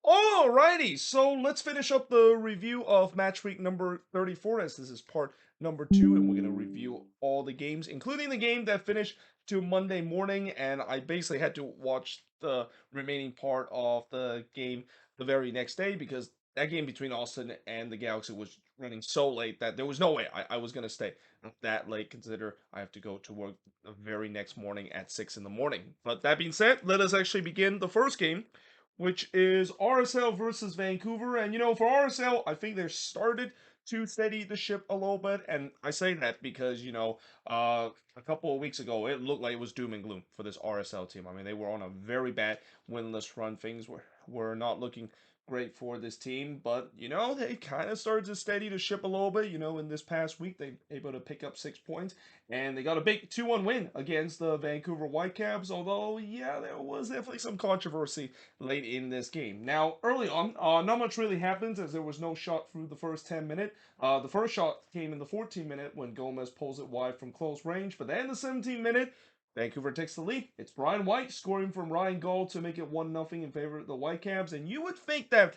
Alrighty, so let's finish up the review of match week number 34, as this is part number two, and we're going to review all the games, including the game that finished to Monday morning. And I basically had to watch the remaining part of the game the very next day because that game between Austin and the Galaxy was running so late that there was no way I was going to stay that late. Consider I have to go to work the very next morning at 6 in the morning. But that being said, let us actually begin the first game, which is RSL versus Vancouver. And for RSL, I think they started to steady the ship a little bit. And I say that because, a couple of weeks ago, it looked like it was doom and gloom for this RSL team. I mean, they were on a very bad winless run. Things were not looking great for this team, but they kind of started to steady the ship a little bit. In this past week, they able to pick up 6 points, and they got a big 2-1 win against the Vancouver Whitecaps. Although, yeah, there was definitely some controversy late in this game. Now, early on, not much really happens as there was no shot through the first 10 minutes. The first shot came in the 14th minute when Gomez pulls it wide from close range, but then the 17th minute, Vancouver takes the lead. It's Brian White scoring from Ryan Gaul to make it 1-0 in favor of the Whitecaps. And you would think that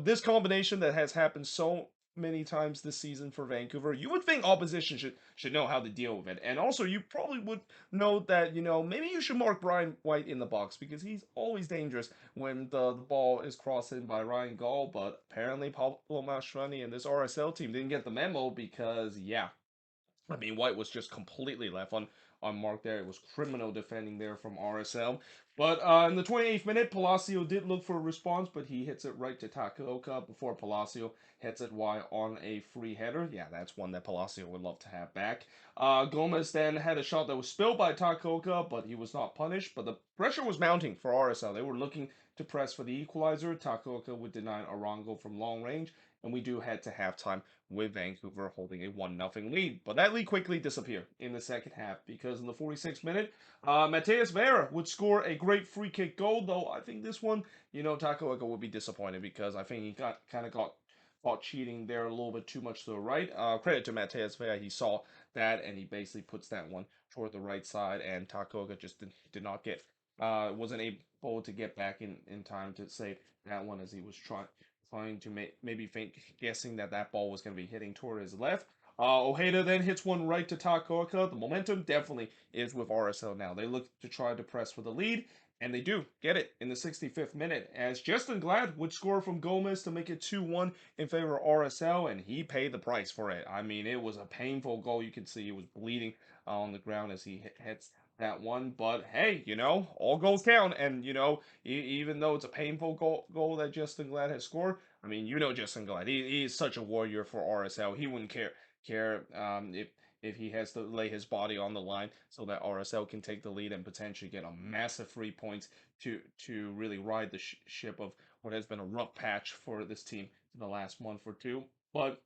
this combination that has happened so many times this season for Vancouver, you would think opposition should know how to deal with it. And also, you probably would know that, maybe you should mark Brian White in the box because he's always dangerous when the ball is crossed in by Ryan Gaul. But apparently, Pablo Mastroeni and this RSL team didn't get the memo because, yeah, I mean, White was just completely left on mark there. It was criminal defending there from RSL. But in the 28th minute, Palacio did look for a response, but he hits it right to Takaoka before Palacio hits it wide on a free header. Yeah, that's one that Palacio would love to have back. Gomez then had a shot that was spilled by Takaoka, but he was not punished. But the pressure was mounting for RSL. They were looking to press for the equalizer. Takaoka would deny Arango from long range, and we do head to halftime with Vancouver holding a 1-0 lead. But that lead quickly disappeared in the second half because in the 46th minute, Mateus Vera would score a great free kick goal, though I think this one, Takaoka would be disappointed because I think he got caught cheating there a little bit too much to the right. Credit to Mateus Vera, he saw that and he basically puts that one toward the right side, and Takaoka just did not get, wasn't able to get back in time to save that one as he was trying to maybe guessing that that ball was going to be hitting toward his left. Ojeda then hits one right to Takaoka. The momentum definitely is with RSL now. They look to try to press for the lead, and they do get it in the 65th minute as Justin Glad would score from Gomez to make it 2-1 in favor of RSL, and he paid the price for it. I mean, it was a painful goal. You can see he was bleeding on the ground as he hits that one. But hey, all goals count, and even though it's a painful goal that Justin Glad has scored, I mean, Justin Glad. He is such a warrior for RSL. He wouldn't care if he has to lay his body on the line so that RSL can take the lead and potentially get a massive 3 points to really ride the ship of what has been a rough patch for this team in the last month or two. But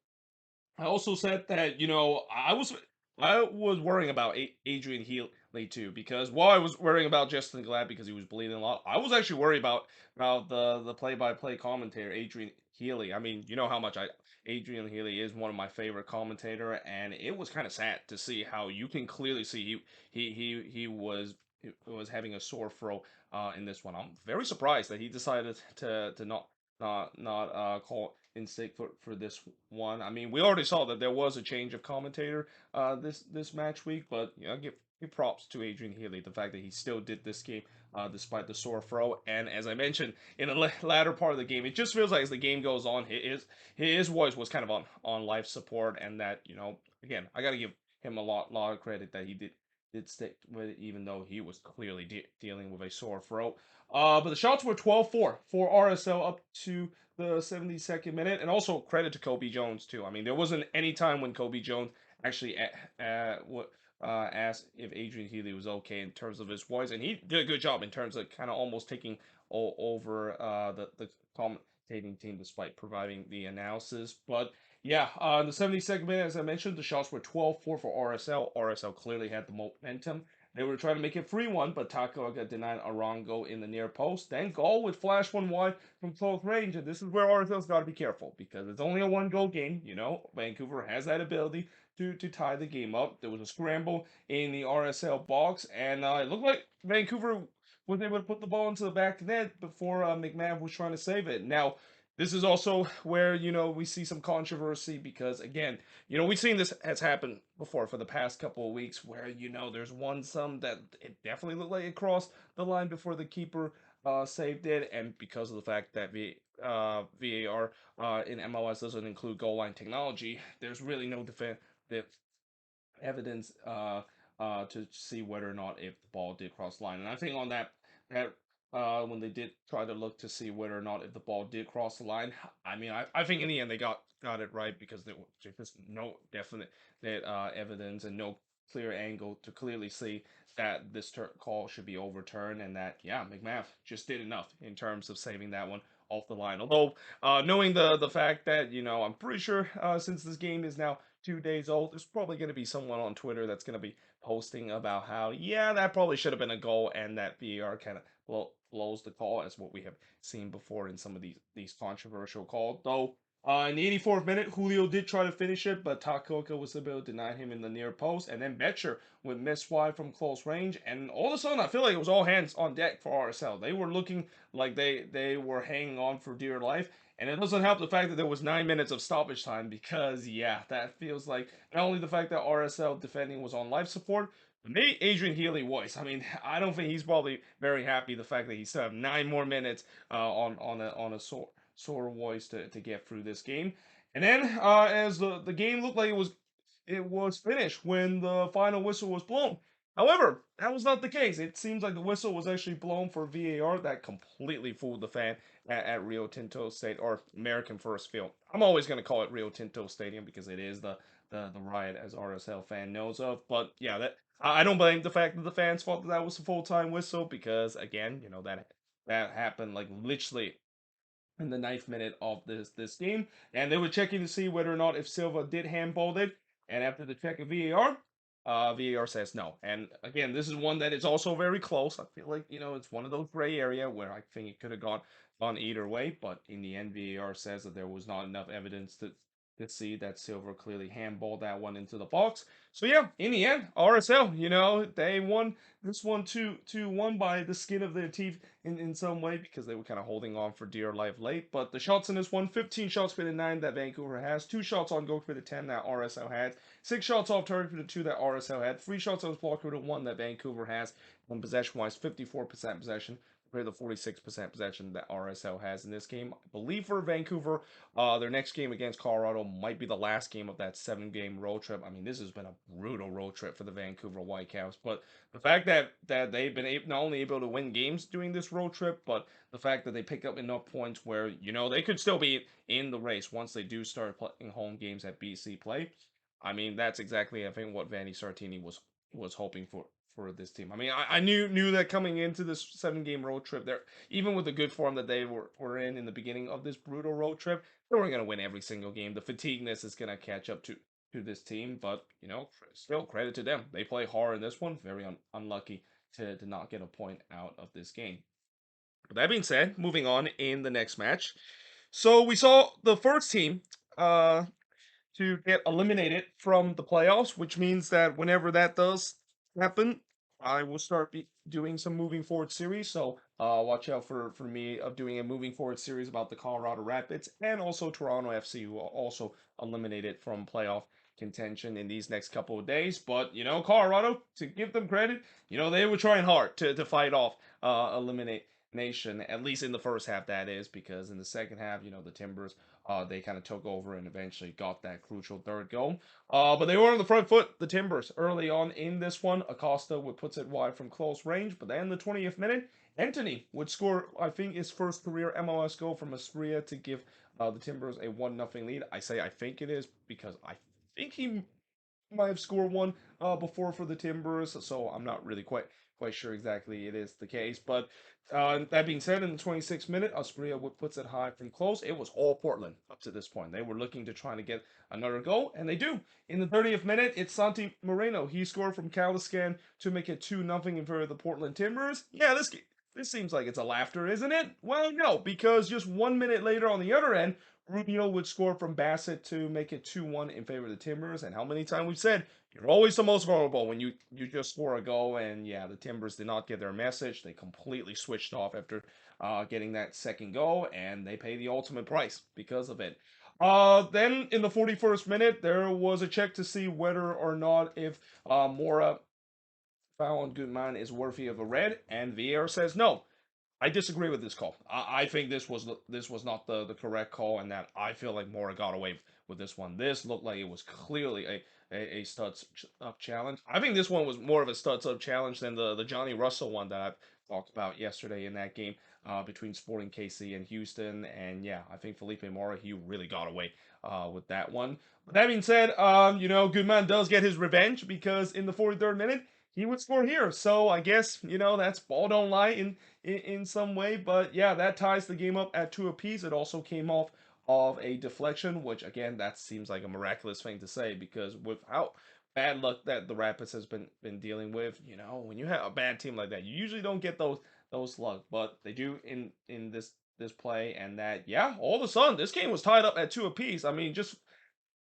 I also said that I was worrying about Adrian Healy too because while I was worrying about Justin Glad because he was bleeding a lot, I was actually worried about the play-by-play commentator Adrian Healy. I mean, you know how much I Adrian Healy is one of my favorite commentator, and it was kind of sad to see how you can clearly see he was having a sore throat in this one. I'm very surprised that he decided to not call in sick for this one. I mean, we already saw that there was a change of commentator this match week, but give props to Adrian Healy, the fact that he still did this game despite the sore throat. And as I mentioned in the latter part of the game, it just feels like as the game goes on, his voice was kind of on life support, and that again, I got to give him a lot of credit that he did stick with it, even though he was clearly dealing with a sore throat. But the shots were 12-4 for RSL up to the 72nd minute, and also credit to Kobe Jones too. I mean, there wasn't any time when Kobe Jones actually asked if Adrian Healy was okay in terms of his voice, and he did a good job in terms of kind of almost taking over the commentating team despite providing the analysis. But yeah, in the 72nd minute, as I mentioned, the shots were 12-4 for RSL. RSL clearly had the momentum. They were trying to make it 3-1, but Takaoka denied Arango in the near post. Then Gaul would flash one wide from close range, and this is where RSL's got to be careful because it's only a one-goal game. Vancouver has that ability to tie the game up. There was a scramble in the RSL box, and it looked like Vancouver was able to put the ball into the back of the net before McMahon was trying to save it. Now, this is also where, we see some controversy because, again, we've seen this has happened before for the past couple of weeks where, there's some that it definitely looked like it crossed the line before the keeper saved it. And because of the fact that VAR in MLS doesn't include goal line technology, there's really no evidence to see whether or not if the ball did cross the line. And I think on that when they did try to look to see whether or not if the ball did cross the line, I mean, I think in the end they got it right because there was just no definite evidence and no clear angle to clearly see that this call should be overturned, and that McMahon just did enough in terms of saving that one off the line. Although knowing the fact that I'm pretty sure since this game is now 2 days old, there's probably going to be someone on Twitter that's going to be posting about how that probably should have been a goal, and that VAR kind of blows the call, as what we have seen before in some of these controversial calls. Though in the 84th minute, Julio did try to finish it, but Takoka was able to deny him in the near post, and then Betcher would miss wide from close range, and all of a sudden I feel like it was all hands on deck for RSL. They were looking like they were hanging on for dear life. And it doesn't help the fact that there was 9 minutes of stoppage time because, that feels like not only the fact that RSL defending was on life support, but maybe Adrian Healy was. I mean, I don't think he's probably very happy the fact that he still have 9 more minutes on a sore voice to get through this game. And then as the game looked like it was finished when the final whistle was blown. However, that was not the case. It seems like the whistle was actually blown for VAR. That completely fooled the fan at Rio Tinto State, or American First Field. I'm always going to call it Rio Tinto Stadium because it is the riot, as RSL fan knows of. But yeah, that I don't blame the fact that the fans thought that was a full-time whistle because, again, that happened like literally in the 9th minute of this game, and they were checking to see whether or not if Silva did handball it. And after the check of VAR, VAR says no. And again, this is one that is also very close. I feel like it's one of those gray area where I think it could have gone either way, but in the end, VAR says that there was not enough evidence to see that Silva clearly handballed that one into the box. So yeah, in the end, RSL, they won this one 2-1 by the skin of their teeth in some way because they were kind of holding on for dear life late. But the shots in this one, 15 shots for the 9 that Vancouver has, 2 shots on goal for the 10 that RSL had, 6 shots off target for the 2 that RSL had, 3 shots that was blocked for the 1 that Vancouver has, and possession-wise, 54% possession compared to the 46% possession that RSL has in this game. I believe for Vancouver, their next game against Colorado might be the last game of that 7-game road trip. I mean, this has been a brutal road trip for the Vancouver Whitecaps, but the fact that they've been not only able to win games during this road trip, but the fact that they pick up enough points where they could still be in the race once they do start playing home games at BC Play. I mean, that's exactly, I think, what Vanni Sartini was hoping for this team. I mean, I knew that coming into this 7-game road trip, there, even with the good form that they were in the beginning of this brutal road trip, they weren't going to win every single game. The fatigueness is going to catch up to this team, but still credit to them. They play hard in this one. Very unlucky to not get a point out of this game. But that being said, moving on in the next match. So we saw the first team to get eliminated from the playoffs, which means that whenever that does happen, I will start doing some moving forward series. So watch out for me of doing a moving forward series about the Colorado Rapids and also Toronto FC, who are also eliminated from playoff contention in these next couple of days. But Colorado, to give them credit, they were trying hard to fight off elimination, at least in the first half, that is, because in the second half, the Timbers they kind of took over and eventually got that crucial third goal. But they were on the front foot, the Timbers, early on in this one. Acosta puts it wide from close range, but then in the 20th minute, Anthony would score, I think, his first career MLS goal from Aspria to give the Timbers a 1-0 lead. I say I think it is because I think he might have scored one before for the Timbers, so I'm not really quite sure exactly it is the case. But that being said, in the 26th minute, Aspria puts it high from close. It was all Portland up to this point. They were looking to try to get another goal, and they do. In the 30th minute, it's Santi Moreno. He scored from Caliscan to make it 2-0 in favor of the Portland Timbers. Yeah, this seems like it's a laughter, isn't it? Well, no, because just 1 minute later on the other end, Rubio would score from Bassett to make it 2-1 in favor of the Timbers. And how many times we've said you're always the most vulnerable when you just score a goal. And yeah, the Timbers did not get their message. They completely switched off after getting that second goal, and they pay the ultimate price because of it. Then in the 41st minute, there was a check to see whether or not if Mora foul on Gutman is worthy of a red, and VAR says no. I disagree with this call. I think this was not the correct call, and that I feel like Mora got away with this one. This looked like it was clearly a studs up challenge. I think this one was more of a studs up challenge than the Johnny Russell one that I've talked about yesterday in that game between Sporting KC and Houston. And yeah, I think Felipe Mora, he really got away with that one. But that being said, Goodman does get his revenge because in the 43rd minute he would score here. So I guess that's ball don't lie in some way. But yeah, that ties the game up at 2 apiece. It also came off of a deflection, which again, that seems like a miraculous thing to say because with how bad luck that the Rapids has been dealing with, when you have a bad team like that, you usually don't get those luck, but they do in this play. And that, yeah, all of a sudden this game was tied up at 2 apiece. I mean, just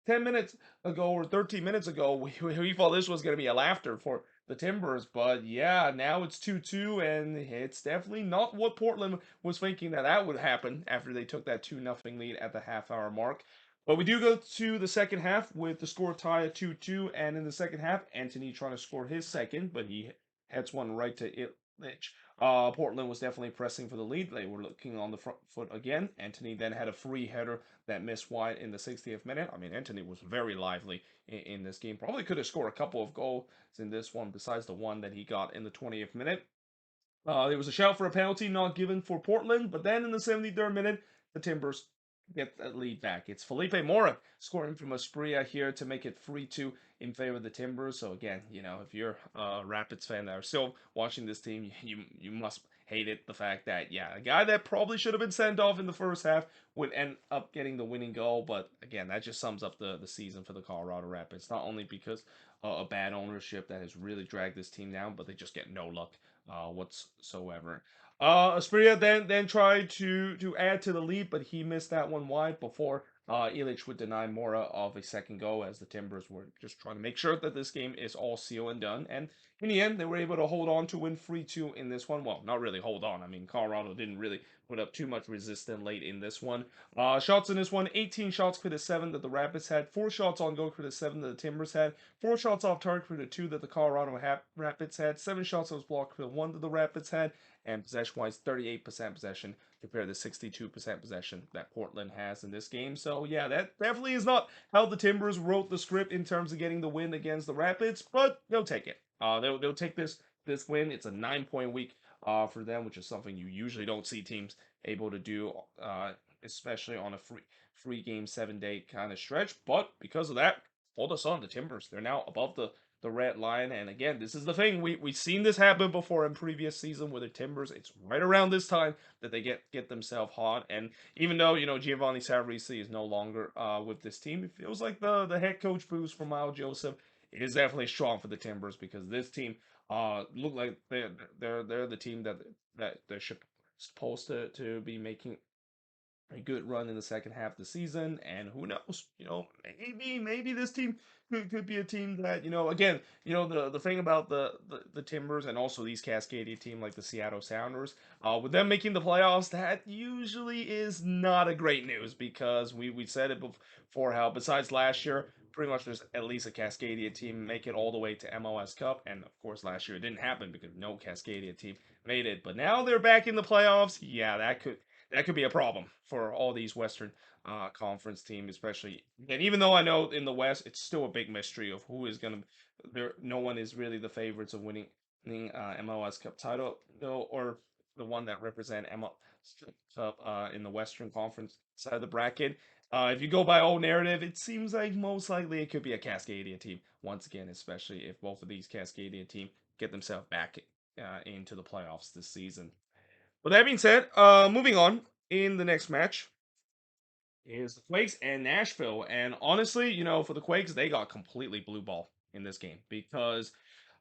10 minutes ago or 13 minutes ago, we thought this was going to be a laughter for the Timbers. But yeah, now it's 2-2, and it's definitely not what Portland was thinking that would happen after they took that 2-0 lead at the half-hour mark. But we do go to the second half with the score tie at 2-2, and in the second half, Anthony trying to score his second, but he heads one right to Illich. Portland was definitely pressing for the lead. They were looking on the front foot again. Anthony then had a free header that missed wide in the 60th minute. I mean, Anthony was very lively in this game. Probably could have scored a couple of goals in this one besides the one that he got in the 20th minute. There was a shout for a penalty not given for Portland, but then in the 73rd minute, the Timbers get that lead back. It's Felipe Mora scoring from Aspria here to make it 3-2 in favor of the Timbers. So again, if you're a Rapids fan that are still watching this team, you must hate it. The fact that, yeah, a guy that probably should have been sent off in the first half would end up getting the winning goal. But again, that just sums up the season for the Colorado Rapids. Not only because of bad ownership that has really dragged this team down, but they just get no luck whatsoever. Aspria then tried to add to the lead, but he missed that one wide before Illich would deny Mora of a second goal, as the Timbers were just trying to make sure that this game is all sealed and done. And in the end, they were able to hold on to win 3-2 in this one. Well, not really hold on. I mean, Colorado didn't really put up too much resistance late in this one. Shots in this one, 18 shots for the 7 that the Rapids had, 4 shots on goal for the 7 that the Timbers had, 4 shots off target for the 2 that the Colorado Rapids had, 7 shots that was blocked for the 1 that the Rapids had, and possession-wise, 38% possession compared to 62% possession that Portland has in this game. So yeah, that definitely is not how the Timbers wrote the script in terms of getting the win against the Rapids, but they'll take it. They'll take this win. It's a 9-point week for them, which is something you usually don't see teams able to do, especially on a free game 7-day kind of stretch. But because of that, all of a sudden the Timbers, they're now above the red line. And again, this is the thing, we've seen this happen before in previous season with the Timbers. It's right around this time that they get themselves hot. And even though Giovanni Savarese is no longer with this team, it feels like the head coach boost from Miles Joseph is definitely strong for the Timbers, because this team look like they're the team that they're supposed to be making a good run in the second half of the season. And who knows, maybe this team could be a team that, again, the thing about the Timbers and also these Cascadia team like the Seattle Sounders, with them making the playoffs, that usually is not a great news, because we said it before, how besides last year, pretty much there's at least a Cascadia team make it all the way to MLS Cup. And of course last year it didn't happen because no Cascadia team made it, but now they're back in the playoffs. Yeah, that could be a problem for all these Western Conference teams, especially. And even though I know in the West, it's still a big mystery of who is going to. There, no one is really the favorites of winning MLS Cup title, though, or the one that represent MLS Cup in the Western Conference side of the bracket. If you go by old narrative, it seems like most likely it could be a Cascadia team once again, especially if both of these Cascadia team get themselves back into the playoffs this season. With that being said, moving on, in the next match is the Quakes and Nashville. And honestly, for the Quakes, they got completely blue ball in this game, because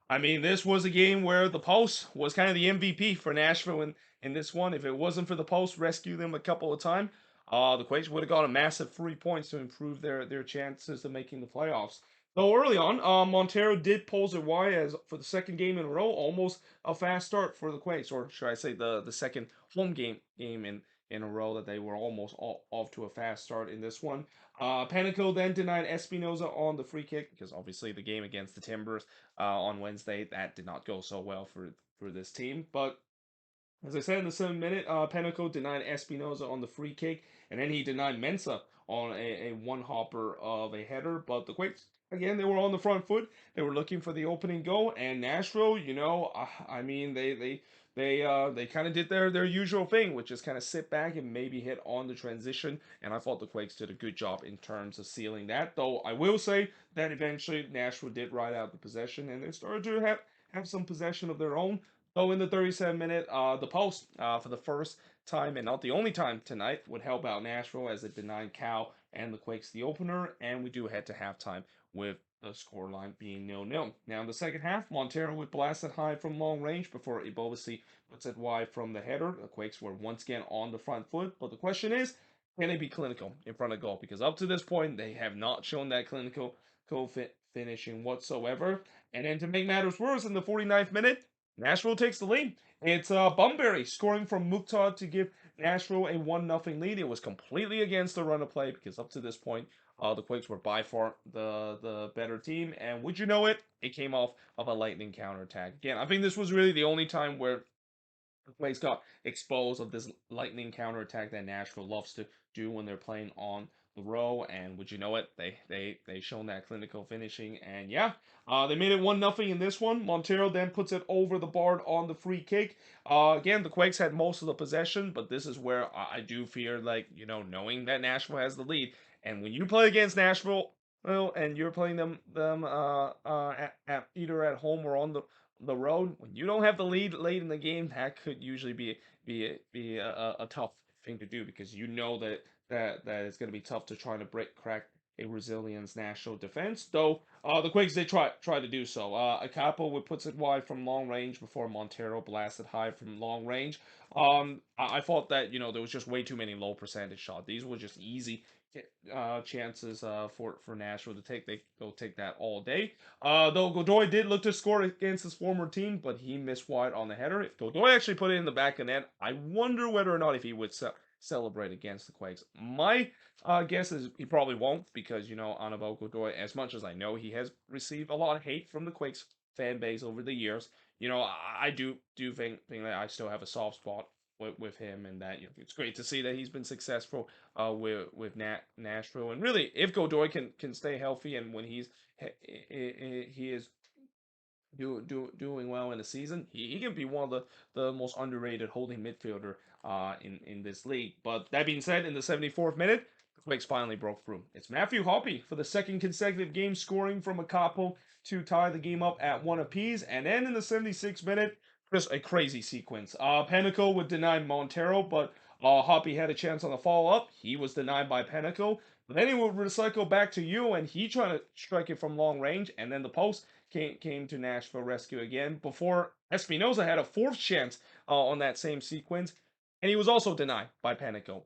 I mean, this was a game where the post was kind of the MVP for Nashville in this one. If it wasn't for the post rescue them a couple of times, the Quakes would have got a massive 3 points to improve their chances of making the playoffs. Though early on, Montero did pulls it wide as for the second game in a row, almost a fast start for the Quakes, or should I say the second home game in a row that they were almost off to a fast start in this one. Panico then denied Espinoza on the free kick because obviously the game against the Timbers on Wednesday that did not go so well for this team, but as I said in the 7th minute, Penico denied Espinoza on the free kick, and then he denied Mensah on a one hopper of a header. But the Quakes, again, they were on the front foot. They were looking for the opening goal, and Nashville, I mean, they kind of did their usual thing, which is kind of sit back and maybe hit on the transition. And I thought the Quakes did a good job in terms of sealing that. Though I will say that eventually Nashville did ride out the possession, and they started to have some possession of their own. So in the 37th minute, the post for the first time and not the only time tonight would help out Nashville as it denied Cal and the Quakes the opener, and we do head to halftime with the scoreline being 0-0. Now in the second half, Montero would blast it high from long range before Ibovasi puts it wide from the header. The Quakes were once again on the front foot, but the question is, can they be clinical in front of goal? Because up to this point, they have not shown that clinical finishing whatsoever. And then to make matters worse, in the 49th minute, Nashville takes the lead. It's Bunbury scoring from Mukhtar to give Nashville a 1-0 lead. It was completely against the run of play because up to this point, the Quakes were by far the better team. And would you know it, it came off of a lightning counterattack. Again, I think this was really the only time where the Quakes got exposed of this lightning counterattack that Nashville loves to do when they're playing on the row. And would you know it, they shown that clinical finishing. And yeah, they made it 1-0 in this one. Montero then puts it over the bar on the free kick. Again, the Quakes had most of the possession, but this is where I do fear, like, knowing that Nashville has the lead. And when you play against Nashville, well, and you're playing them either at home or on the road, when you don't have the lead late in the game, that could usually be a tough thing to do because you know that it's going to be tough to try to crack a Brazilian's national defense. Though the Quakes they try to do so. Acapo would puts it wide from long range before Montero blasted high from long range. I thought that there was just way too many low percentage shots. These were just easy chances for Nashville to take. They go take that all day. Though Godoy did look to score against his former team, but he missed wide on the header. If Godoy actually put it in the back of net, I wonder whether or not if he would celebrate against the Quakes. My guess is he probably won't because, Anibal Godoy, as much as I know he has received a lot of hate from the Quakes fan base over the years, I do think that I still have a soft spot with him, and that it's great to see that he's been successful with Nashville. And really, if Godoy can stay healthy and when he is doing well in the season, he can be one of the most underrated holding midfielder in this league. But that being said, in the 74th minute, the Quakes finally broke through. It's Matthew Hoppy for the second consecutive game, scoring from a couple to tie the game up at one apiece. And then in the 76th minute, just a crazy sequence. Panico would deny Montero, but Hoppy had a chance on the follow up. He was denied by Panico. But then he would recycle back to you, and he tried to strike it from long range, and then the post came to Nashville rescue again before Espinoza had a fourth chance on that same sequence, and he was also denied by Panico.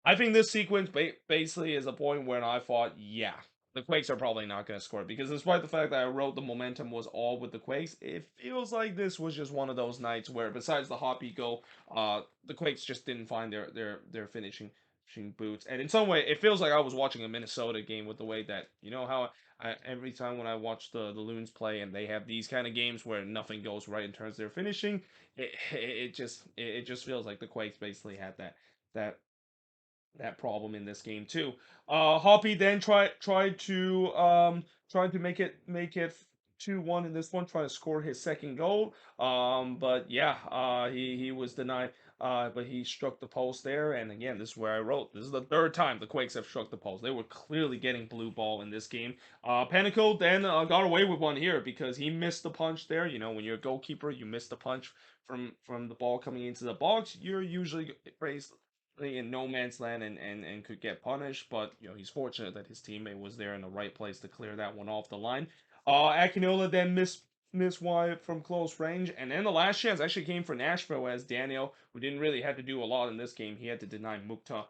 I think this sequence basically is a point where I thought, yeah, the Quakes are probably not going to score because despite the fact that I wrote the momentum was all with the Quakes, it feels like this was just one of those nights where besides the Hoppy goal, the Quakes just didn't find their finishing boots. And in some way, it feels like I was watching a Minnesota game with the way that how every time when I watch the Loons play and they have these kind of games where nothing goes right in terms of their finishing, it just feels like the Quakes basically had that that problem in this game too. Hoppy then tried to make it 2-1 in this one, trying to score his second goal. But yeah, he was denied. But he struck the post there, and again, this is where I wrote. This is the third time the Quakes have struck the post. They were clearly getting blue ball in this game. Panico then got away with one here because he missed the punch there. When you're a goalkeeper, you miss the punch from the ball coming into the box. You're usually praised in no man's land and could get punished, but he's fortunate that his teammate was there in the right place to clear that one off the line. Akinola then missed wide from close range, and then the last chance actually came for Nashville as Daniel, who didn't really have to do a lot in this game, he had to deny Mukta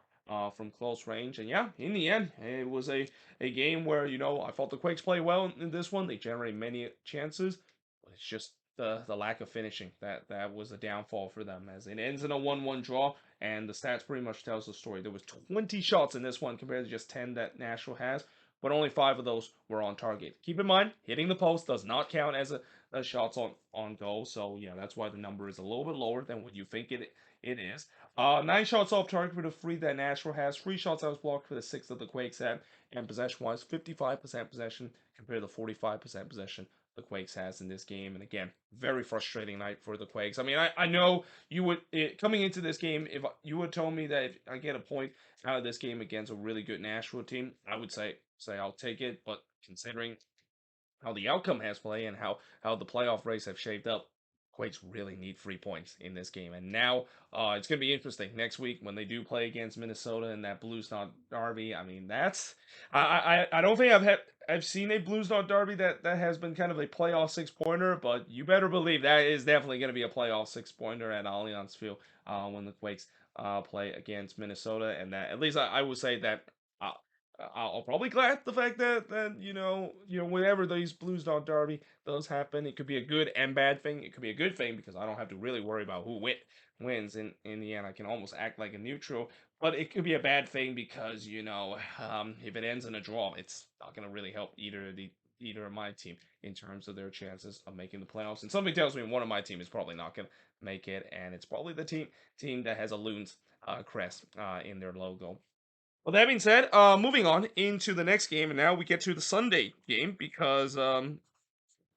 from close range. And yeah, in the end, it was a game where, I thought the Quakes play well in this one. They generate many chances, but it's just the lack of finishing that was a downfall for them, as it ends in a 1-1 draw. And the stats pretty much tells the story. There was 20 shots in this one compared to just 10 that Nashville has, but only 5 of those were on target. Keep in mind, hitting the post does not count as a shots on goal. So yeah, that's why the number is a little bit lower than what you think it is. 9 shots off target for the 3 that Nashville has. 3 shots out was blocked for the 6 that the Quakes had. And possession-wise, 55% possession compared to 45% possession the Quakes has in this game. And again, very frustrating night for the Quakes. I mean, I know you would, coming into this game, if you would tell me that if I get a point out of this game against a really good Nashville team, I would say I'll take it. But considering how the outcome has played and how the playoff race have shaped up, Quakes really need 3 points in this game. And now it's going to be interesting next week when they do play against Minnesota in that Blues Knot Derby. I mean, that's I don't think I've seen a Blues Knot Derby that has been kind of a playoff 6 pointer, but you better believe that is definitely going to be a playoff 6 pointer at Allianz Field when the Quakes play against Minnesota. And that, at least I would say that. Uh, I'll probably glad the fact that whenever these Blues Dog Derby does happen, it could be a good and bad thing. It could be a good thing because I don't have to really worry about who wins in the end. I can almost act like a neutral. But it could be a bad thing because if it ends in a draw, it's not going to really help either of my team in terms of their chances of making the playoffs. And something tells me one of my team is probably not going to make it, and it's probably the team that has a loons crest in their logo. Well, that being said, moving on into the next game, and now we get to the Sunday game because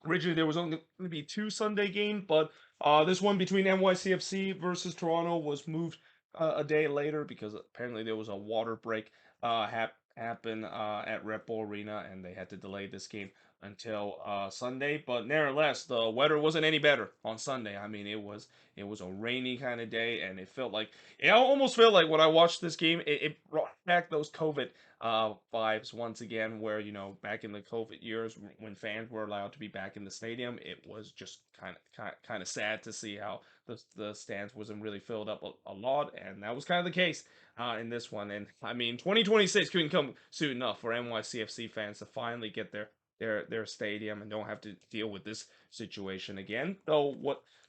originally there was only going to be 2 Sunday games, but this one between NYCFC versus Toronto was moved a day later because apparently there was a water break happen at Red Bull Arena, and they had to delay this game until Sunday. But nevertheless, the weather wasn't any better on Sunday. I mean, it was a rainy kind of day, and it almost felt like when I watched this game, it brought back those COVID vibes once again, where back in the COVID years when fans were allowed to be back in the stadium, it was just kind of sad to see how the stands wasn't really filled up a lot, and that was kind of the case in this one. And I mean, 2026 couldn't come soon enough for NYCFC fans to finally get their stadium and don't have to deal with this situation again. Though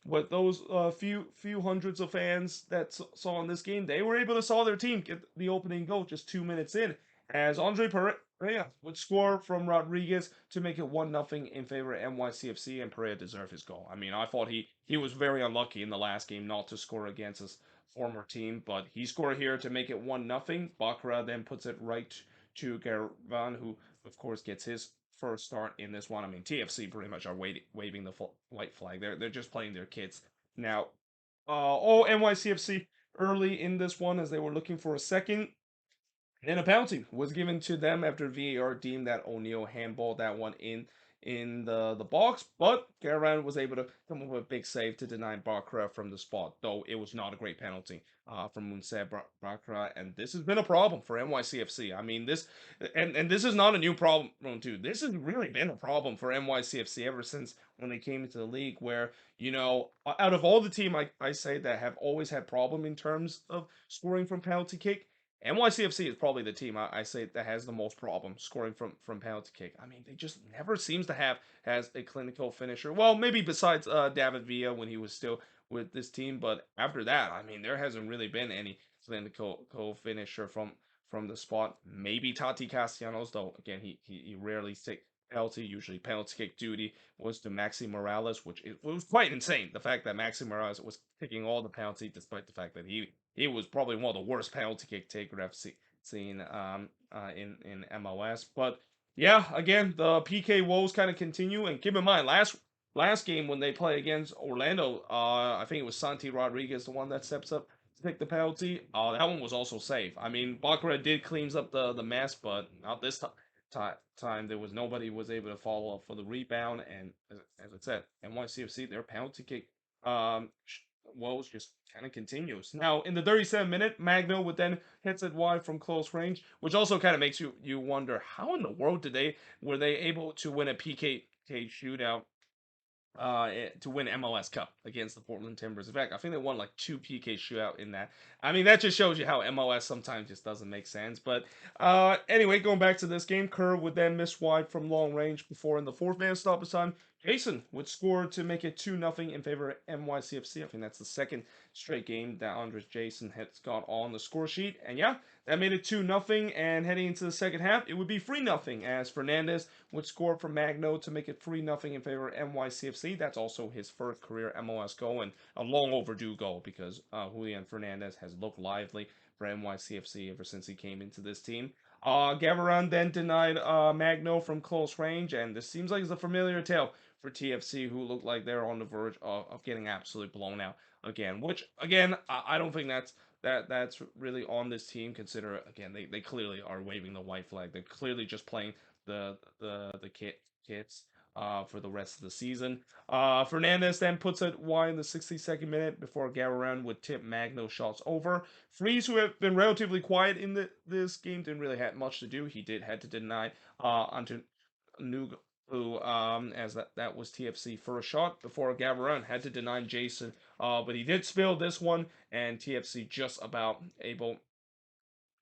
what those few hundreds of fans that saw in this game, they were able to saw their team get the opening goal just 2 minutes in, as Andre Perea would score from Rodriguez to make it 1-0 in favor of NYCFC, and Perea deserved his goal. I mean, I thought he was very unlucky in the last game not to score against his former team, but he scored here to make it 1-0. Bakra then puts it right to Garvan, who of course gets his first start in this one. I mean, TFC pretty much are waving the white flag. They're just playing their kids now. All NYCFC early in this one as they were looking for a second. And a penalty was given to them after VAR deemed that O'Neal handballed that one in the box, but Garavan was able to come up with a big save to deny Bakra from the spot, though it was not a great penalty from Munse Bakra, and this has been a problem for NYCFC. I mean, and this is not a new problem, too. This has really been a problem for NYCFC ever since when they came into the league, where, out of all the team I say that have always had problem in terms of scoring from penalty kick, NYCFC is probably the team I say that has the most problem scoring from penalty kick. I mean, they just never seems to has a clinical finisher. Well, maybe besides David Villa when he was still with this team, but after that, I mean, there hasn't really been any clinical finisher from the spot. Maybe Tati Castellanos, though. Again, he rarely takes penalty. Usually, penalty kick duty was to Maxi Morales, which it was quite insane. The fact that Maxi Morales was taking all the penalty, despite the fact that he was probably one of the worst penalty kick takers I've seen in MLS. But yeah, again, the PK woes kind of continue. And keep in mind, last game when they play against Orlando, I think it was Santi Rodriguez, the one that steps up to take the penalty. That one was also safe. I mean, Baccarat did cleans up the mess, but not this time. There was nobody was able to follow up for the rebound. And as I said, NYCFC, their penalty kick woes just kind of continues. Now, in the 37th minute, Magno would then hits it wide from close range, which also kind of makes you wonder how in the world were they able to win a PK shootout to win MLS Cup against the Portland Timbers. In fact, I think they won like 2 PK shootout in that. I mean, that just shows you how MLS sometimes just doesn't make sense. But anyway, going back to this game, Kerr would then miss wide from long range before in the fourth man stoppage time. Jason would score to make it 2-0 in favor of NYCFC. I think that's the second straight game that Andres Jason has got on the score sheet. And yeah, that made it 2-0. And heading into the second half, it would be 3-0 as Fernandez would score for Magno to make it 3-0 in favor of NYCFC. That's also his first career MLS goal and a long overdue goal because Julian Fernandez has looked lively for NYCFC ever since he came into this team. Gaviran then denied Magno from close range, and this seems like it's a familiar tale for TFC, who look like they're on the verge of getting absolutely blown out again. Which again, I don't think that's really on this team. Consider again, they clearly are waving the white flag. They're clearly just playing the kits for the rest of the season. Fernandez then puts it wide in the 62nd minute before Gaviran would tip Magno shots over. Freeze, who have been relatively quiet in this game, didn't really have much to do. He had to deny onto Nug who as that was TFC first shot before Gaviran had to deny Jason, but he did spill this one, and TFC just about able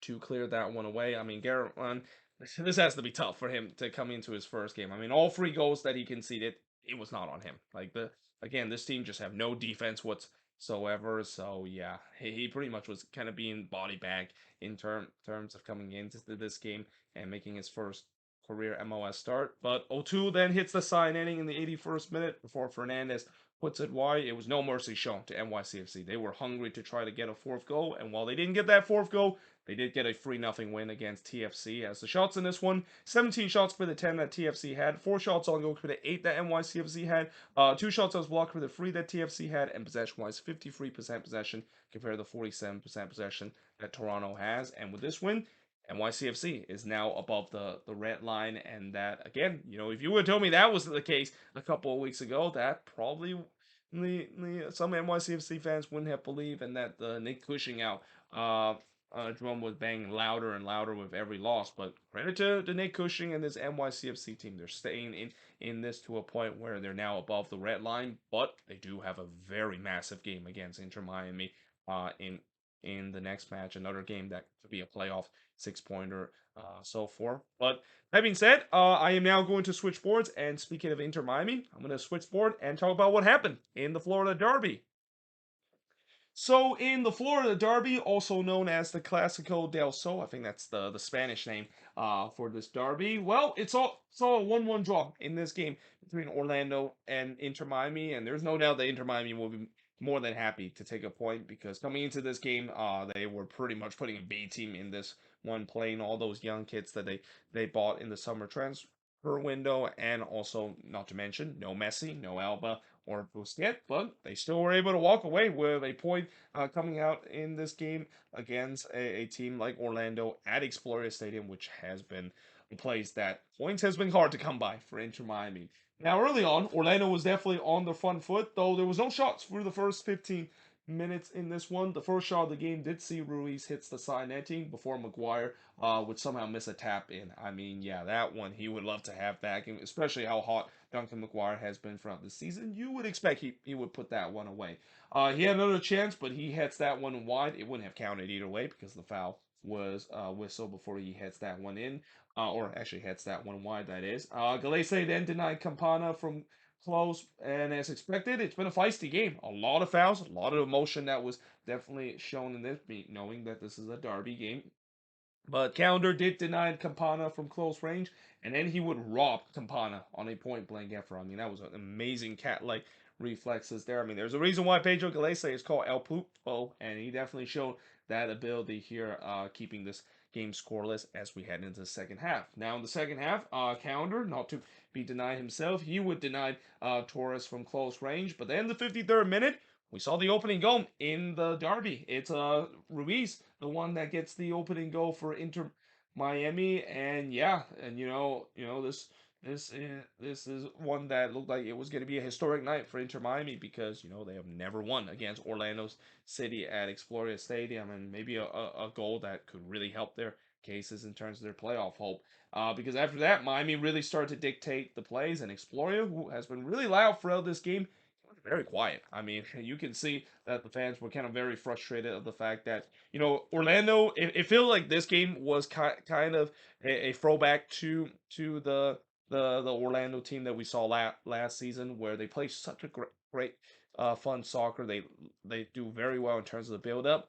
to clear that one away. I mean, Gaviran, this has to be tough for him to come into his first game. I mean, all 3 goals that he conceded, it was not on him. Like again, this team just have no defense whatsoever. So yeah, he pretty much was kind of being body bag in terms of coming into this game and making his first career MLS start. But O'Toole then hits the side netting in the 81st minute before Fernandez puts it wide. It was no mercy shown to NYCFC. They were hungry to try to get a fourth goal, and while they didn't get that fourth goal, they did get a 3-0 win against TFC. As the shots in this one, 17 shots for the 10 that TFC had, 4 shots on goal for the 8 that NYCFC had, 2 shots on blocked for the 3 that TFC had, and possession-wise, 53% possession compared to 47% possession that Toronto has. And with this win, NYCFC is now above the red line, and that again, if you would have told me that was the case a couple of weeks ago, that probably some NYCFC fans wouldn't have believed, and that the Nick Cushing out drum was banging louder and louder with every loss. But credit to Nick Cushing and this NYCFC team, they're staying in this to a point where they're now above the red line, but they do have a very massive game against Inter Miami in the next match, another game that could be a playoff 6-pointer, so forth. But that being said, I am now going to switch boards, and speaking of Inter Miami, I'm going to switch board and talk about what happened in the Florida Derby. So in the Florida Derby, also known as the Clásico del Sol, I think that's the Spanish name for this derby. Well, it's all a 1-1 draw in this game between Orlando and Inter Miami, and there's no doubt that Inter Miami will be more than happy to take a point, because coming into this game, they were pretty much putting a B team in this one, playing all those young kids that they bought in the summer transfer window, and also not to mention no Messi, no Alba or Busquets, but they still were able to walk away with a point coming out in this game against a team like Orlando at Exploria Stadium, which has been a place that points has been hard to come by for Inter Miami. Now, early on, Orlando was definitely on the front foot, though there was no shots through the first 15 minutes in this one. The first shot of the game did see Ruiz hits the side netting before Maguire would somehow miss a tap in. I mean, yeah, that one he would love to have back, and especially how hot Duncan Maguire has been throughout the season. You would expect he would put that one away. He had another chance, but he hits that one wide. It wouldn't have counted either way because the foul was whistled before he hits that one in, or actually hits that one wide, that is. Galese then denied Campana from close, and as expected, it's been a feisty game. A lot of fouls, a lot of emotion that was definitely shown in this, knowing that this is a derby game. But Calendar did deny Campana from close range, and then he would rob Campana on a point blank effort. I mean, that was an amazing cat like reflexes there. I mean, there's a reason why Pedro Galese is called El Pupo, and he definitely showed that ability here, keeping this game scoreless as we head into the second half. Now, in the second half, Calendar, not to be denied himself, he would deny Torres from close range, but then the 53rd minute, we saw the opening goal in the derby. It's Ruiz, the one that gets the opening goal for Inter Miami, and yeah, and this This is one that looked like it was going to be a historic night for Inter Miami because they have never won against Orlando City at Exploria Stadium, and maybe a goal that could really help their cases in terms of their playoff hope. Because after that, Miami really started to dictate the plays, and Exploria, who has been really loud throughout this game, was very quiet. I mean, you can see that the fans were kind of very frustrated of the fact that Orlando. It felt like this game was kind of a throwback to the Orlando team that we saw last season, where they play such a great fun soccer. They do very well in terms of the build up.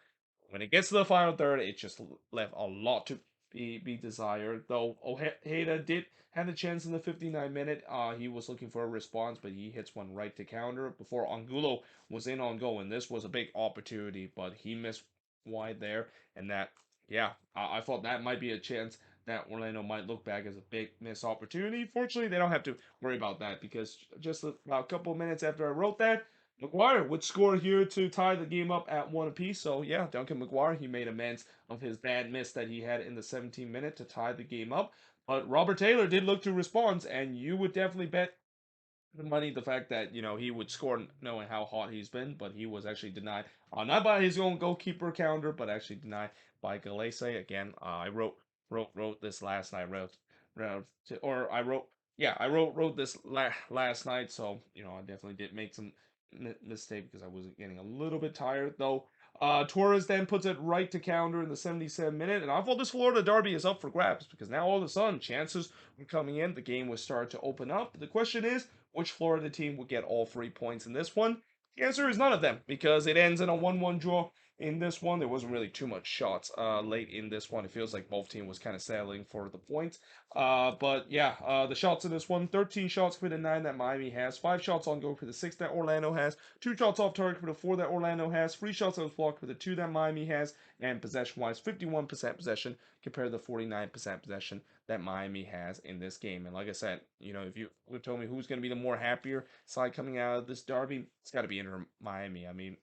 When it gets to the final third, it just left a lot to be desired. Though Ojeda did had a chance in the 59 minute. He was looking for a response, but he hits one right to counter before Angulo was in on goal, and this was a big opportunity, but he missed wide there, and that yeah, I thought that might be a chance that Orlando might look back as a big missed opportunity. Fortunately, they don't have to worry about that because just about a couple of minutes after I wrote that, McGuire would score here to tie the game up at one apiece. So yeah, Duncan McGuire, he made amends of his bad miss that he had in the 17th minute to tie the game up. But Robert Taylor did look to respond, and you would definitely bet the money the fact that he would score knowing how hot he's been, but he was actually denied, not by his own goalkeeper counter, but actually denied by Galese. Again, I wrote this last night. Or I wrote yeah, I wrote this last night. So I definitely did make some mistake because I was getting a little bit tired though. Torres then puts it right to counter in the 77th minute, and I thought this Florida derby is up for grabs because now all of a sudden chances were coming in. The game was starting to open up. The question is, which Florida team will get all 3 points in this one? The answer is none of them because it ends in a 1-1 draw in this one. There wasn't really too much shots late in this one. It feels like both teams was kind of settling for the points. But yeah, the shots in this one, 13 shots for the 9 that Miami has, 5 shots on goal for the 6 that Orlando has, 2 shots off target for the 4 that Orlando has, 3 shots on the block for the 2 that Miami has, and possession-wise, 51% possession compared to the 49% possession that Miami has in this game. And like I said, if you would told me who's going to be the more happier side coming out of this derby, it's got to be Inter Miami. I mean,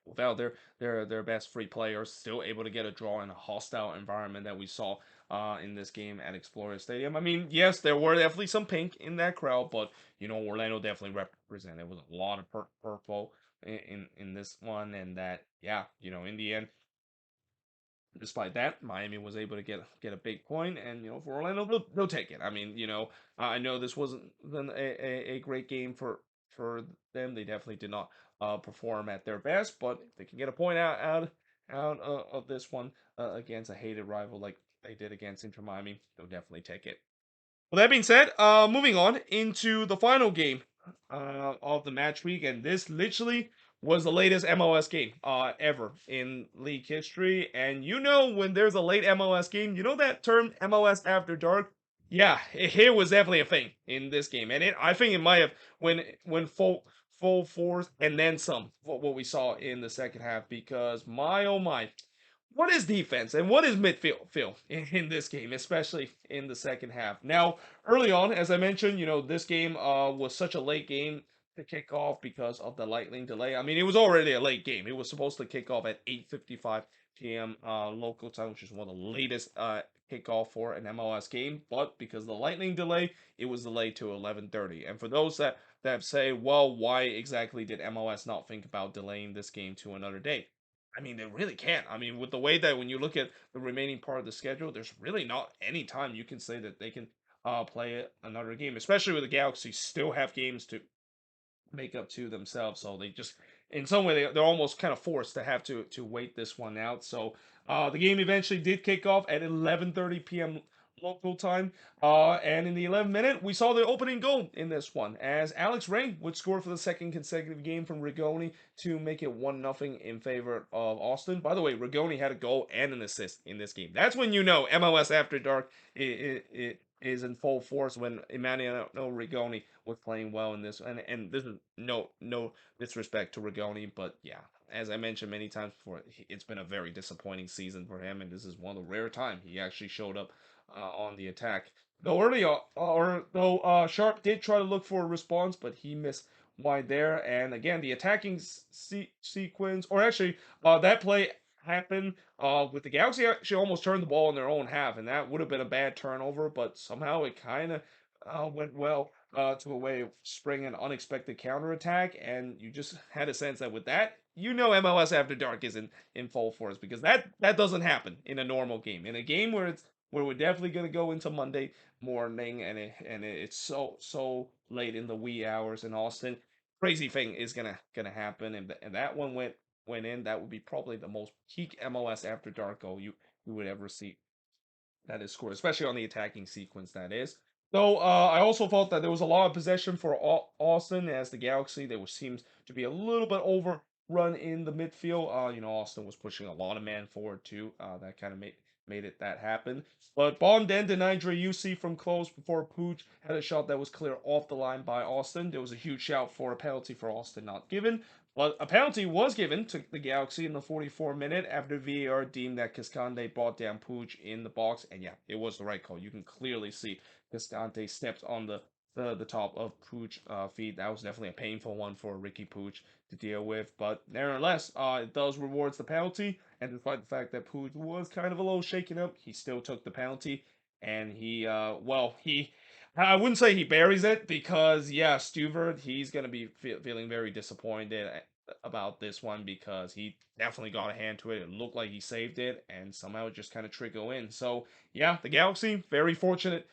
without their best free players, still able to get a draw in a hostile environment that we saw in this game at Explorer Stadium. I mean, yes, there were definitely some pink in that crowd, but Orlando definitely represented. There was a lot of purple in this one, and that yeah, in the end, despite that, Miami was able to get a big point, and for Orlando, they'll take it. I mean, I know this wasn't a great game for them. They definitely did not perform at their best, but if they can get a point out of this one against a hated rival like they did against Inter Miami, they'll definitely take it. Well, that being said, moving on into the final game of the match week, and this literally was the latest MLS game ever in league history. And when there's a late MLS game, that term MLS After Dark. Yeah, it was definitely a thing in this game, and I think it might have when full force and then some what we saw in the second half because my oh my, what is defense and what is midfield feel in this game, especially in the second half. Now, early on, as I mentioned, this game was such a late game to kick off because of the lightning delay. I mean, it was already a late game. It was supposed to kick off at 8:55 p.m. Local time, which is one of the latest kickoff for an MLS game. But because of the lightning delay, it was delayed to 11:30. And for those that say, well, why exactly did MLS not think about delaying this game to another day? I mean, they really can't. I mean, with the way that when you look at the remaining part of the schedule, there's really not any time you can say that they can play another game, especially with the Galaxy still have games to make up to themselves. So they just, in some way, they're almost kind of forced to have to wait this one out. So the game eventually did kick off at 11:30 p.m. local time. And in the 11th minute, we saw the opening goal in this one as Alex Ray would score for the second consecutive game from Rigoni to make it 1-0 in favor of Austin. By the way, Rigoni had a goal and an assist in this game. That's when MLS After Dark is in full force when Emmanuel Rigoni was playing well in this. And this is no disrespect to Rigoni, but yeah, as I mentioned many times before, it's been a very disappointing season for him, and this is one of the rare times he actually showed up on the attack. Though Sharp did try to look for a response, but he missed wide there. And again, the attacking sequence, or actually, that play happened with the Galaxy actually almost turned the ball in their own half, and that would have been a bad turnover, but somehow it kind of went well to a way of spring an unexpected counterattack, and you just had a sense that with that, MLS After Dark is in full force because that doesn't happen in a normal game. In a game where we're definitely gonna go into Monday morning it's so late in the wee hours in Austin, crazy thing is gonna happen, and that one went in. That would be probably the most peak MLS After Dark goal you would ever see that is scored, especially on the attacking sequence. That is. Though I also thought that there was a lot of possession for Austin as the Galaxy. There was, seems to be a little bit overrun in the midfield. Austin was pushing a lot of man forward too. That kind of made it that happen. But Bond then denied UC from close before Pooch had a shot that was clear off the line by Austin. There was a huge shout for a penalty for Austin not given. But a penalty was given to the Galaxy in the 44th minute after VAR deemed that Cascante brought down Pooch in the box. And yeah, it was the right call. You can clearly see Cascante steps on the top of Pooch feet. That was definitely a painful one for Ricky Pooch to deal with. But nevertheless, it does rewards the penalty. And despite the fact that Pooch was kind of a little shaken up, he still took the penalty. And he I wouldn't say he buries it because, yeah, Stuvert, he's going to be feeling very disappointed about this one because he definitely got a hand to it. It looked like he saved it, and somehow it just kind of trickled in. So, yeah, the Galaxy, very fortunate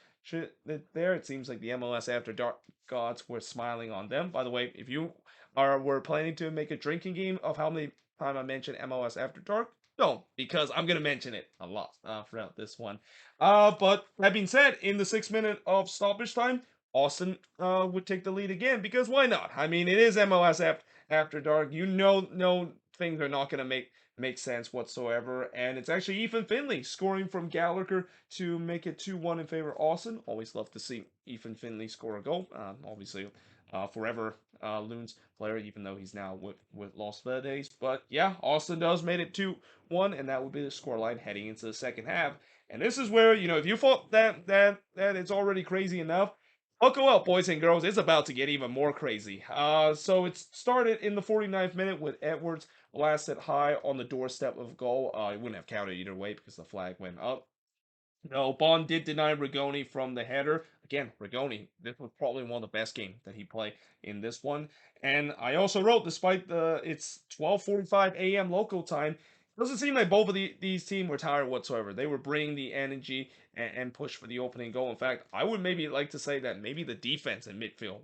there. It seems like the MLS After Dark gods were smiling on them. By the way, if you were planning to make a drinking game of how many times I mentioned MLS After Dark, don't, because I'm going to mention it a lot throughout this one. But that being said, in the 6 minute of stoppage time, Austin would take the lead again because why not? I mean, it is MLS After Dark. No things are not going to make sense whatsoever. And it's actually Ethan Finley scoring from Gallagher to make it 2-1 in favor of Austin. Always love to see Ethan Finley score a goal. Obviously, forever Loons player, even though he's now with Los Verdes. But yeah, Austin does made it 2-1, and that would be the scoreline heading into the second half. And this is where, if you thought that it's already crazy enough, buckle up, boys and girls. It's about to get even more crazy. So it started in the 49th minute with Edwards blasted high on the doorstep of goal. It wouldn't have counted either way because the flag went up. No, Bond did deny Rigoni from the header. Again, Rigoni, this was probably one of the best games that he played in this one. And I also wrote, despite it's 12:45 a.m. local time, it doesn't seem like both of these teams were tired whatsoever. They were bringing the energy and push for the opening goal. In fact, I would maybe like to say that maybe the defense in midfield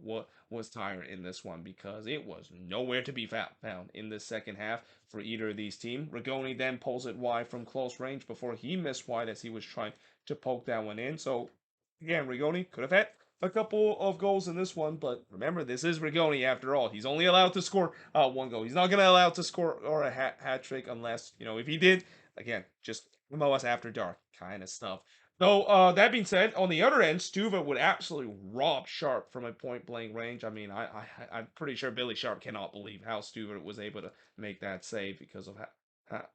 was tired in this one because it was nowhere to be found in the second half for either of these teams. Rigoni then pulls it wide from close range before he missed wide as he was trying to poke that one in. So again, Rigoni could have had a couple of goals in this one, but remember, this is Rigoni after all. He's only allowed to score one goal. He's not going to allow to score or a hat trick unless, if he did, again, just MLS After Dark kind of stuff. So that being said, on the other end, Stuva would absolutely rob Sharp from a point blank range. I mean, I'm pretty sure Billy Sharp cannot believe how Stuva was able to make that save because of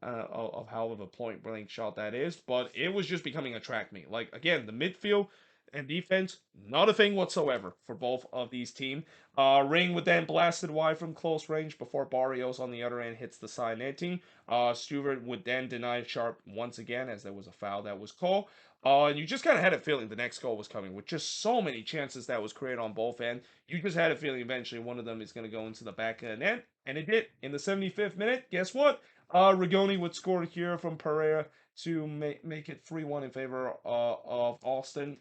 how of a point blank shot that is. But it was just becoming a track meet. Like again, the midfield and defense, not a thing whatsoever for both of these teams. Ring would then blasted wide from close range before Barrios on the other end hits the side netting. Stewart would then deny Sharp once again as there was a foul that was called. And you just kind of had a feeling the next goal was coming with just so many chances that was created on both ends. You just had a feeling eventually one of them is going to go into the back of the net, and it did. In the 75th minute, guess what? Rigoni would score here from Pereira to make it 3-1 in favor of Austin.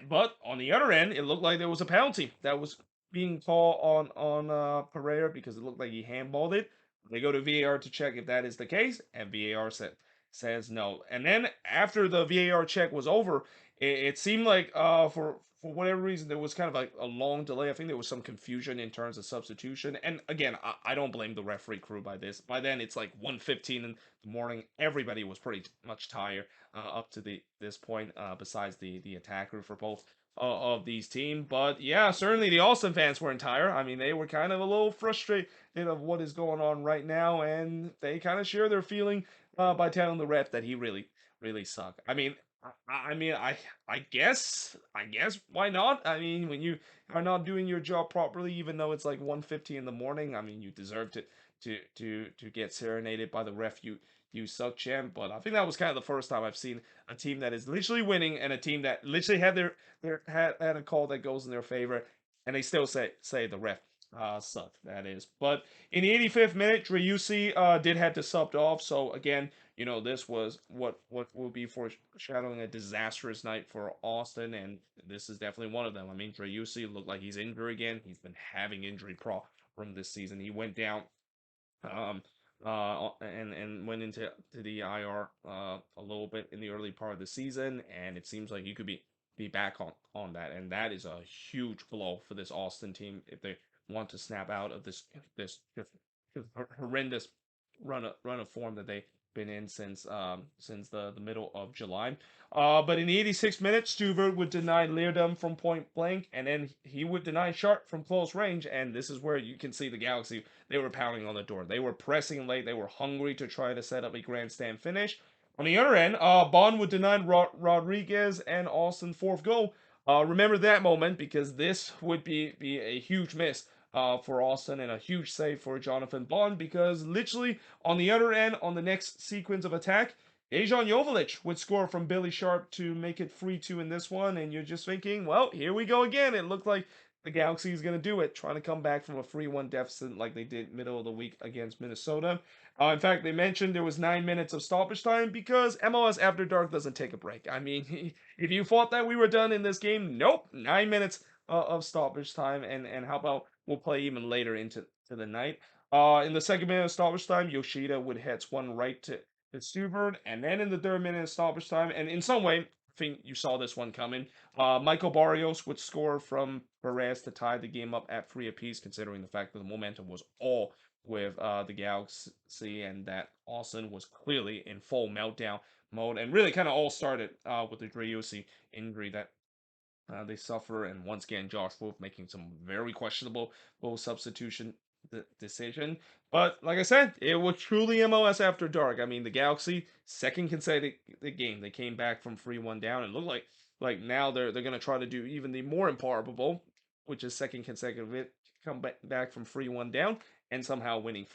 But on the other end, it looked like there was a penalty that was being called on Pereira because it looked like he handballed it. They go to VAR to check if that is the case, and VAR says no. And then after the VAR check was over, it seemed like for whatever reason there was kind of like a long delay. I think there was some confusion in terms of substitution. And again, I don't blame the referee crew by this. By then it's like 1:15 in the morning. Everybody was pretty much tired up to this point. Besides the attacker for both of these teams. But yeah, certainly the Austin fans weren't tired. I mean, they were kind of a little frustrated of what is going on right now, and they kind of share their feeling by telling the ref that he really sucked. I guess why not? I mean, when you are not doing your job properly, even though it's like 1:50 in the morning, I mean, you deserve to get serenaded by the ref. "You suck, champ." But I think that was kind of the first time I've seen a team that is literally winning and a team that literally had had a call that goes in their favor, and they still say the ref sucked. That is, but in the 85th minute, Driussi did have to subbed off. So again, this was what will be foreshadowing a disastrous night for Austin, and this is definitely one of them. I mean, Driussi looked like he's injured again. He's been having injury from this season. He went down um, and went into the IR a little bit in the early part of the season, and it seems like he could be back on that, and that is a huge blow for this Austin team if they want to snap out of this just horrendous run of form that they've been in since the middle of July. But in the 86th minute, Stewart would deny Leerdam from point blank, and then he would deny Sharp from close range, and this is where you can see the Galaxy. They were pounding on the door. They were pressing late. They were hungry to try to set up a grandstand finish. On the other end, Bond would deny Rodriguez and Austin's fourth goal. Remember that moment because this would be a huge miss for Austin and a huge save for Jonathan Bond because literally on the other end, on the next sequence of attack, Dejan Joveljic would score from Billy Sharp to make it 3-2 in this one, and you're just thinking, well, here we go again. It looked like the Galaxy is going to do it, trying to come back from a 3-1 deficit like they did middle of the week against Minnesota. In fact, they mentioned there was 9 minutes of stoppage time because MLS After Dark doesn't take a break. I mean, if you thought that we were done in this game, nope, 9 minutes of stoppage time, and how about we'll play even later into the night. In the second minute of stoppage time, Yoshida would hit one right to Stewart, and then in the third minute of stoppage time, and in some way, I think you saw this one coming. Michael Barrios would score from Perez to tie the game up at 3 apiece, considering the fact that the momentum was all with the Galaxy and that Austin was clearly in full meltdown mode, and really kind of all started with the Driussi injury that they suffer, and once again, Josh Wolf making some very questionable substitution decision. But like I said, it was truly MLS After Dark. I mean, the Galaxy second consecutive game they came back from 3-1 down, and looked like now they're gonna try to do even the more improbable, which is second consecutive come back from 3-1 down and somehow winning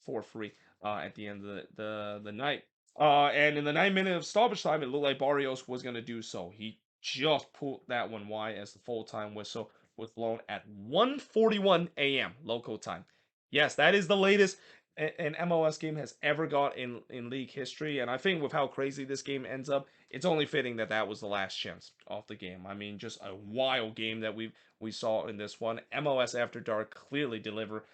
4-3 at the end of the night. And in the 9 minute of stoppage time, it looked like Barrios was going to do so. He just pulled that one wide as the full time whistle was blown at 1:41 a.m. local time. Yes, that is the latest an MLS game has ever got in league history, and I think with how crazy this game ends up, it's only fitting that that was the last chance of the game. I mean, just a wild game that we saw in this one. MLS After Dark clearly deliver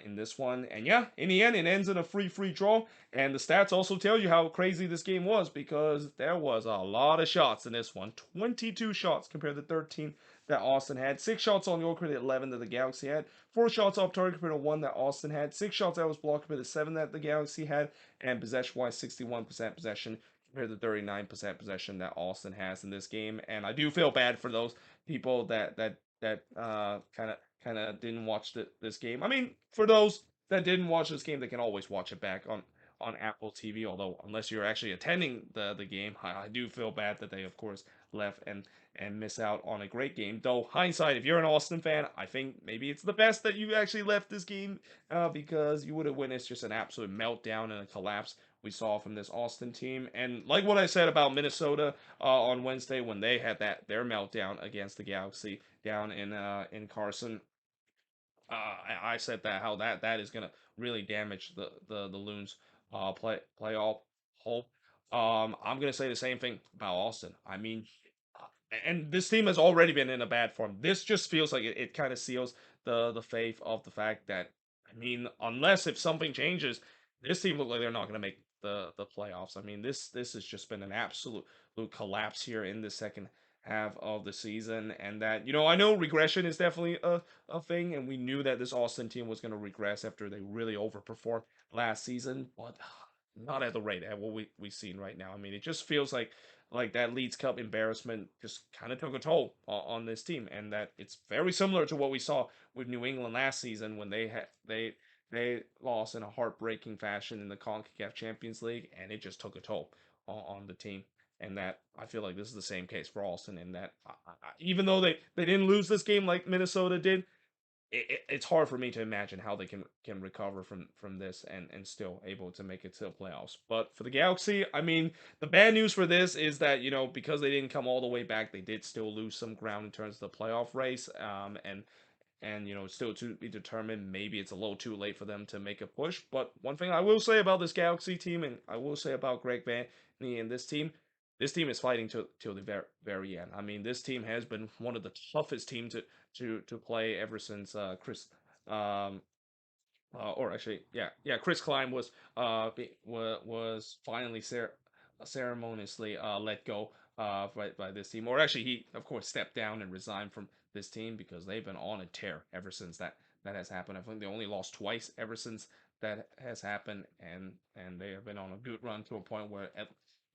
in this one, and yeah, in the end, it ends in a free draw. And the stats also tell you how crazy this game was because there was a lot of shots in this one. 22 shots compared to 13 that Austin had. 6 shots on goal compared to 11 that the Galaxy had. 4 shots off target compared to 1 that Austin had. 6 shots that was blocked compared to 7 that the Galaxy had. And possession-wise, 61% possession compared to 39% possession that Austin has in this game. And I do feel bad for those people that kind of didn't watch this game. I mean, for those that didn't watch this game, they can always watch it back on Apple TV. Although, unless you're actually attending the game, I do feel bad that they, of course, left and miss out on a great game. Though hindsight, if you're an Austin fan, I think maybe it's the best that you actually left this game because you would have witnessed just an absolute meltdown and a collapse we saw from this Austin team. And like what I said about Minnesota on Wednesday when they had their meltdown against the Galaxy down in Carson, I said that how that is gonna really damage the Loons playoff hope. I'm gonna say the same thing about Austin. I mean, and this team has already been in a bad form. This just feels like it kind of seals the faith of the fact that I mean, unless if something changes, this team look like they're not gonna make the playoffs. I mean, this has just been an absolute collapse here in the second half of the season, and that I know regression is definitely a thing, and we knew that this Austin team was going to regress after they really overperformed last season, but not at the rate at what we've seen right now. I mean, it just feels like that Leeds Cup embarrassment just kind of took a toll on this team, and that it's very similar to what we saw with New England last season when they lost in a heartbreaking fashion in the CONCACAF Champions League, and it just took a toll on the team. And that I feel like this is the same case for Austin, in that even though they didn't lose this game like Minnesota did, it's hard for me to imagine how they can recover from this and still able to make it to the playoffs. But for the Galaxy, I mean, the bad news for this is that, because they didn't come all the way back, they did still lose some ground in terms of the playoff race. And still to be determined. Maybe it's a little too late for them to make a push. But one thing I will say about this Galaxy team, and I will say about Greg Vanney and this team is fighting till the very end. I mean, this team has been one of the toughest teams to play ever since um, or actually, yeah, Chris Klein was finally ceremoniously let go by this team, or actually he of course stepped down and resigned from this team because they've been on a tear ever since that has happened. I think they only lost twice ever since that has happened, and they have been on a good run to a point where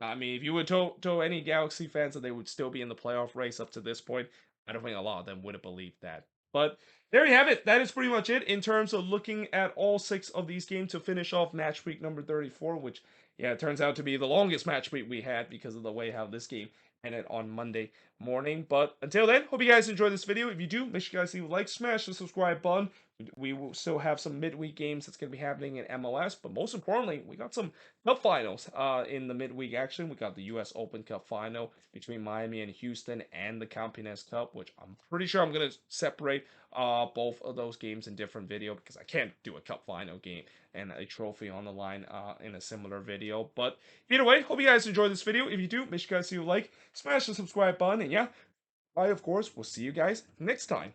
I mean, if you would told any Galaxy fans that they would still be in the playoff race up to this point, I don't think a lot of them would have believed that. But there you have it. That is pretty much it in terms of looking at all 6 of these games to finish off match week number 34, which, yeah, it turns out to be the longest match week we had because of the way how this game ended on Monday morning. But until then, hope you guys enjoyed this video. If you do, make sure you guys leave a like, smash the subscribe button. We will still have some midweek games that's going to be happening in MLS, but most importantly, we got some cup finals in the midweek action. We got the U.S. Open Cup final between Miami and Houston and the Campeones Cup, which I'm pretty sure I'm going to separate both of those games in different video because I can't do a cup final game and a trophy on the line in a similar video. But either way, hope you guys enjoyed this video. If you do, make sure you guys leave a like, smash the subscribe button, and yeah, I of course will see you guys next time.